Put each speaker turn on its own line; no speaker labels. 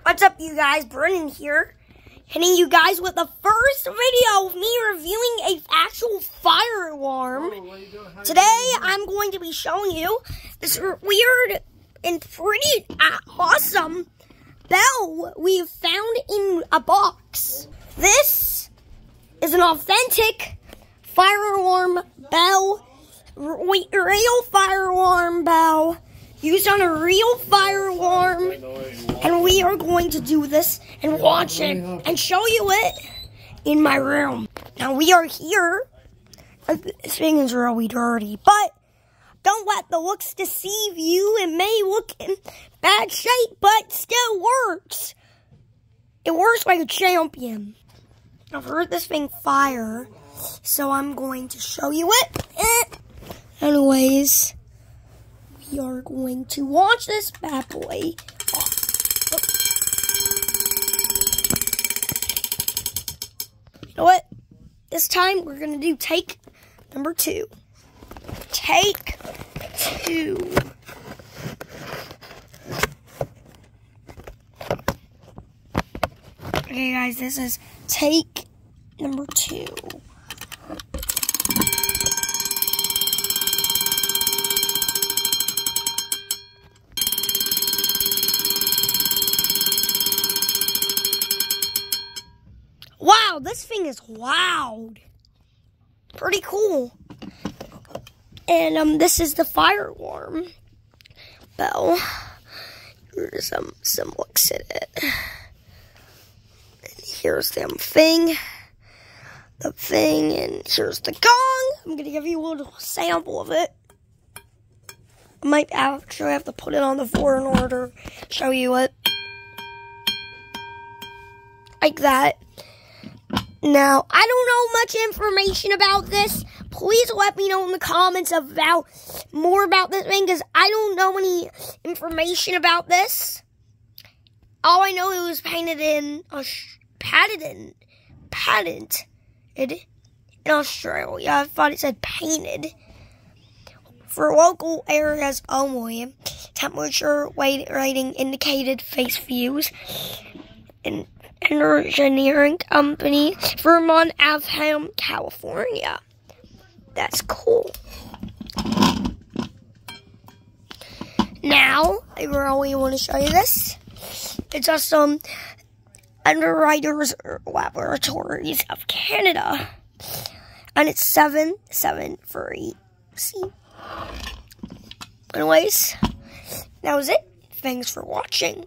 What's up, you guys? Brennan here, hitting you guys with the first video of me reviewing a actual fire alarm. Today, I'm going to be showing you this weird and pretty awesome bell we found in a box. This is an authentic fire alarm bell, real fire alarm bell, used on a real fire alarm, and we are going to do this and watch it and show you it in my room. Now we are here. This thing is really dirty, but don't let the looks deceive you. It may look in bad shape, but still works. It works like a champion. I've heard this thing fire, so I'm going to show you it. Anyways, we are going to launch this bad boy. You know what? This time we're going to do take number 2. Take 2. Okay, guys, this is take number 2. Wow, this thing is loud. Pretty cool. And this is the fire alarm bell. Here's some looks at it. And here's the thing, and here's the gong. I'm gonna give you a little sample of it. I might actually have to put it on the floor in order to show you it. Like that. Now, I don't know much information about this. Please let me know in the comments about more about this thing, because I don't know any information about this. All I know, it was patented in Australia. I thought it said painted. For local areas only. Temperature rating indicated face views. And engineering company, Vermont, Avham, California. That's cool. Now, I really want to show you this. It's just Underwriters Laboratories of Canada. And it's 773C. Anyways, that was it. Thanks for watching.